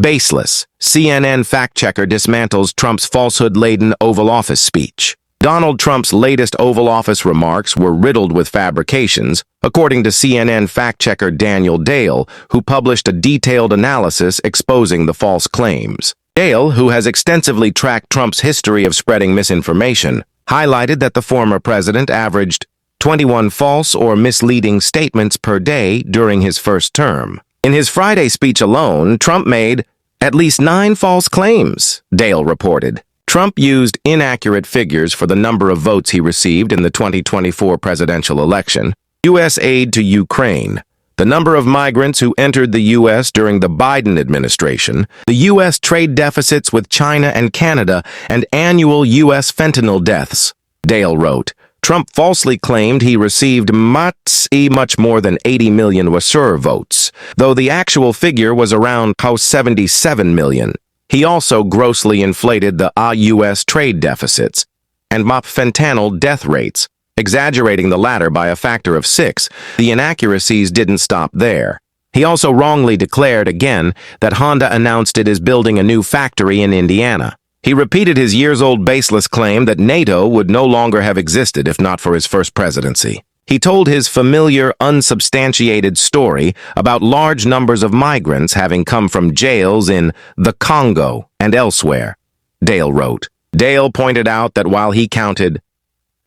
Baseless. CNN fact-checker dismantles Trump's falsehood-laden Oval Office speech. Donald Trump's latest Oval Office remarks were riddled with fabrications, according to CNN fact-checker Daniel Dale, who published a detailed analysis exposing the false claims. Dale, who has extensively tracked Trump's history of spreading misinformation, highlighted that the former president averaged 21 false or misleading statements per day during his first term. In his Friday speech alone, Trump made at least 9 false claims, Dale reported. Trump used inaccurate figures for the number of votes he received in the 2024 presidential election, U.S. aid to Ukraine, the number of migrants who entered the U.S. during the Biden administration, the U.S. trade deficits with China and Canada, and annual U.S. fentanyl deaths. Dale wrote, Trump falsely claimed he received much more than 80 million Wasur votes, though the actual figure was around 77 million. He also grossly inflated the U.S. trade deficits and fentanyl death rates, exaggerating the latter by a factor of 6. The inaccuracies didn't stop there. He also wrongly declared again that Honda announced it is building a new factory in Indiana. He repeated his years-old baseless claim that NATO would no longer have existed if not for his first presidency. He told his familiar, unsubstantiated story about large numbers of migrants having come from jails in the Congo and elsewhere, Dale wrote. Dale pointed out that while he counted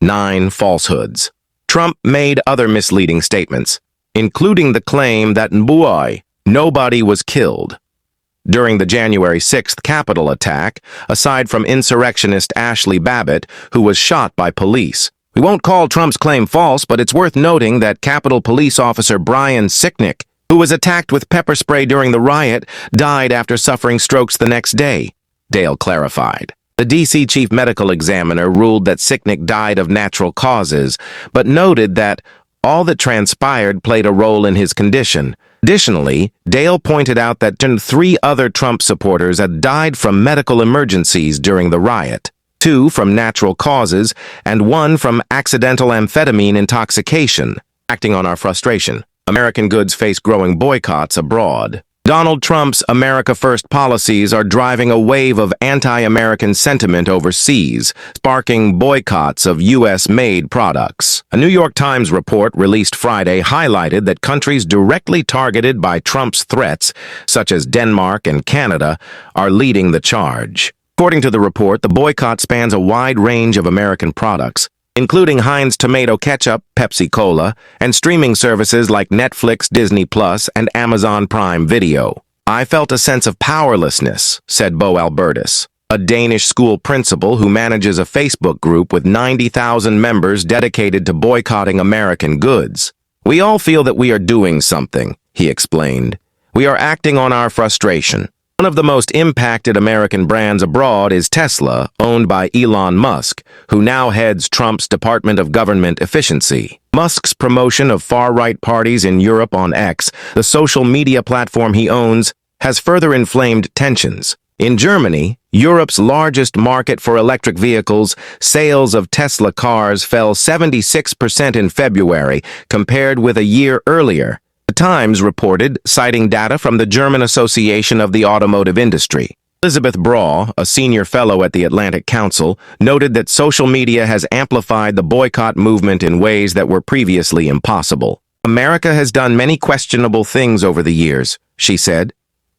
9 falsehoods, Trump made other misleading statements, including the claim that nobody was killed during the January 6th Capitol attack, aside from insurrectionist Ashley Babbitt, who was shot by police. We won't call Trump's claim false, but it's worth noting that Capitol Police Officer Brian Sicknick, who was attacked with pepper spray during the riot, died after suffering strokes the next day, Dale clarified. The D.C. chief medical examiner ruled that Sicknick died of natural causes, but noted that all that transpired played a role in his condition. Additionally, Dale pointed out that 3 other Trump supporters had died from medical emergencies during the riot. 2 from natural causes, and 1 from accidental amphetamine intoxication. Acting on our frustration, American goods face growing boycotts abroad. Donald Trump's America First policies are driving a wave of anti-American sentiment overseas, sparking boycotts of U.S.-made products. A New York Times report released Friday highlighted that countries directly targeted by Trump's threats, such as Denmark and Canada, are leading the charge. According to the report, the boycott spans a wide range of American products, including Heinz tomato ketchup, Pepsi Cola, and streaming services like Netflix, Disney Plus, and Amazon Prime Video. I felt a sense of powerlessness, said Bo Albertus, a Danish school principal who manages a Facebook group with 90,000 members dedicated to boycotting American goods. We all feel that we are doing something, he explained. We are acting on our frustration. One of the most impacted American brands abroad is Tesla, owned by Elon Musk, who now heads Trump's Department of Government Efficiency. Musk's promotion of far-right parties in Europe on X, the social media platform he owns, has further inflamed tensions. In Germany, Europe's largest market for electric vehicles, sales of Tesla cars fell 76% in February compared with a year earlier. The Times reported, citing data from the German Association of the Automotive Industry. Elizabeth Braw, a senior fellow at the Atlantic Council, noted that social media has amplified the boycott movement in ways that were previously impossible. America has done many questionable things over the years, she said.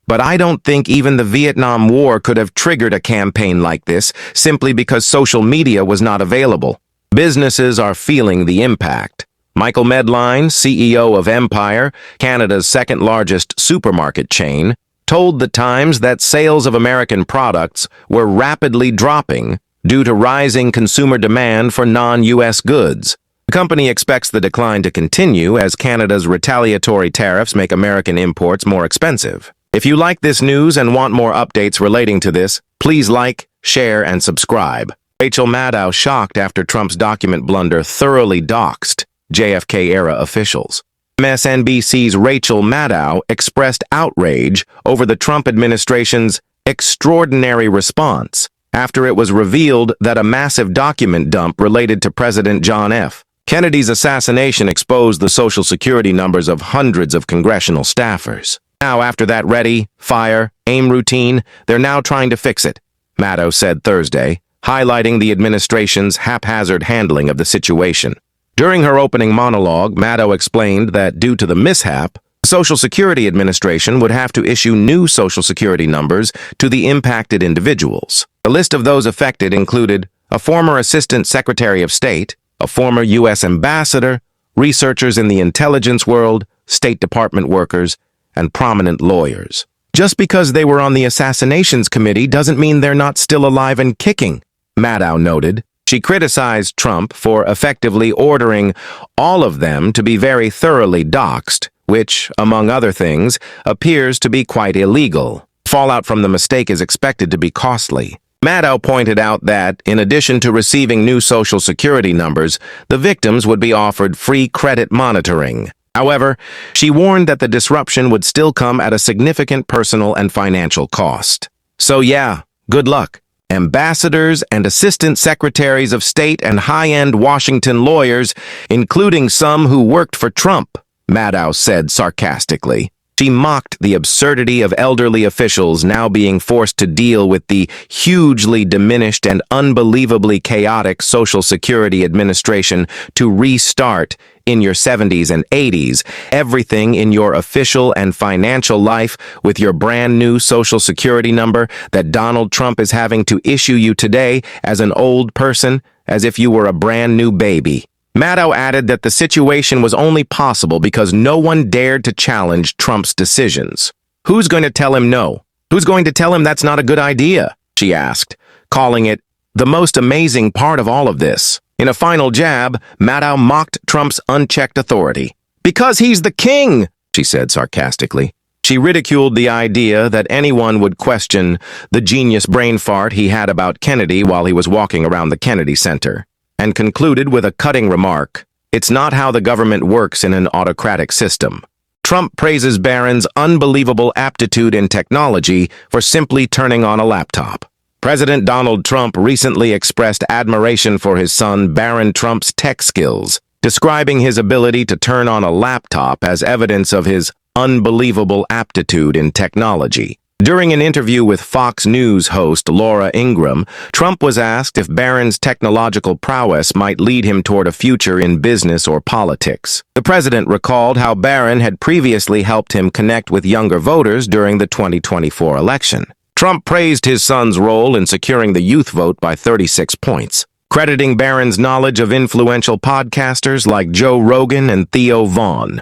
But I don't think even the Vietnam War could have triggered a campaign like this simply because social media was not available. Businesses are feeling the impact. Michael Medline, CEO of Empire, Canada's second-largest supermarket chain, told The Times that sales of American products were rapidly dropping due to rising consumer demand for non-U.S. goods. The company expects the decline to continue as Canada's retaliatory tariffs make American imports more expensive. If you like this news and want more updates relating to this, please like, share, and subscribe. Rachel Maddow shocked after Trump's document blunder thoroughly doxed JFK-era officials. MSNBC's Rachel Maddow expressed outrage over the Trump administration's extraordinary response after it was revealed that a massive document dump related to President John F. Kennedy's assassination exposed the Social Security numbers of hundreds of congressional staffers. Now, after that ready, fire, aim routine, they're now trying to fix it, Maddow said Thursday, highlighting the administration's haphazard handling of the situation. During her opening monologue, Maddow explained that due to the mishap, the Social Security Administration would have to issue new Social Security numbers to the impacted individuals. The list of those affected included a former Assistant Secretary of State, a former U.S. ambassador, researchers in the intelligence world, State Department workers, and prominent lawyers. Just because they were on the Assassinations Committee doesn't mean they're not still alive and kicking, Maddow noted. She criticized Trump for effectively ordering all of them to be very thoroughly doxxed, which, among other things, appears to be quite illegal. Fallout from the mistake is expected to be costly. Maddow pointed out that, in addition to receiving new Social Security numbers, the victims would be offered free credit monitoring. However, she warned that the disruption would still come at a significant personal and financial cost. So yeah, good luck. Ambassadors and assistant secretaries of state and high-end Washington lawyers, including some who worked for Trump, Maddow said sarcastically. She mocked the absurdity of elderly officials now being forced to deal with the hugely diminished and unbelievably chaotic Social Security Administration to restart, in your 70s and 80s, everything in your official and financial life with your brand new Social Security number that Donald Trump is having to issue you today as an old person, as if you were a brand new baby. Maddow added that the situation was only possible because no one dared to challenge Trump's decisions. Who's going to tell him no? Who's going to tell him that's not a good idea? She asked, calling it the most amazing part of all of this. In a final jab, Maddow mocked Trump's unchecked authority. Because he's the king, she said sarcastically. She ridiculed the idea that anyone would question the genius brain fart he had about Kennedy while he was walking around the Kennedy Center, and concluded with a cutting remark. It's not how the government works in an autocratic system. Trump praises Barron's unbelievable aptitude in technology for simply turning on a laptop. President Donald Trump recently expressed admiration for his son Barron Trump's tech skills, describing his ability to turn on a laptop as evidence of his unbelievable aptitude in technology. During an interview with Fox News host Laura Ingraham, Trump was asked if Barron's technological prowess might lead him toward a future in business or politics. The president recalled how Barron had previously helped him connect with younger voters during the 2024 election. Trump praised his son's role in securing the youth vote by 36 points, crediting Barron's knowledge of influential podcasters like Joe Rogan and Theo Vaughn.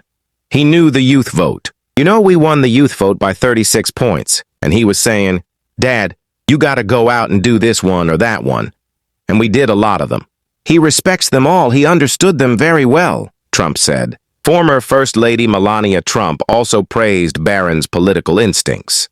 He knew the youth vote. You know, we won the youth vote by 36 points, and he was saying, Dad, you gotta go out and do this one or that one. And we did a lot of them. He respects them all. He understood them very well, Trump said. Former First Lady Melania Trump also praised Barron's political instincts.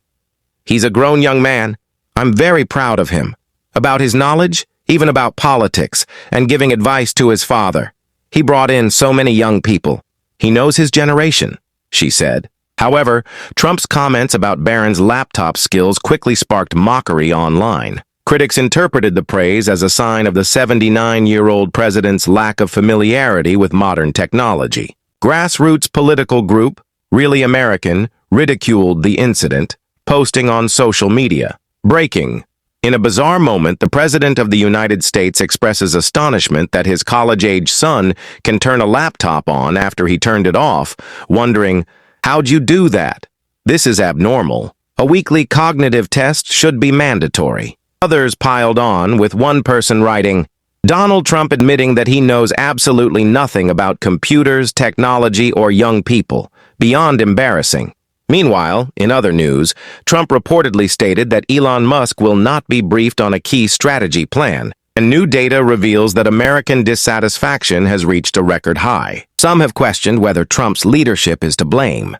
He's a grown young man. I'm very proud of him. About his knowledge, even about politics, and giving advice to his father. He brought in so many young people. He knows his generation, she said. However, Trump's comments about Barron's laptop skills quickly sparked mockery online. Critics interpreted the praise as a sign of the 79-year-old president's lack of familiarity with modern technology. Grassroots political group, Really American, ridiculed the incident, posting on social media. Breaking. In a bizarre moment, the President of the United States expresses astonishment that his college-age son can turn a laptop on after he turned it off, wondering, how'd you do that? This is abnormal. A weekly cognitive test should be mandatory. Others piled on, with one person writing, Donald Trump admitting that he knows absolutely nothing about computers, technology, or young people. Beyond embarrassing. Meanwhile, in other news, Trump reportedly stated that Elon Musk will not be briefed on a key strategy plan, and new data reveals that American dissatisfaction has reached a record high. Some have questioned whether Trump's leadership is to blame.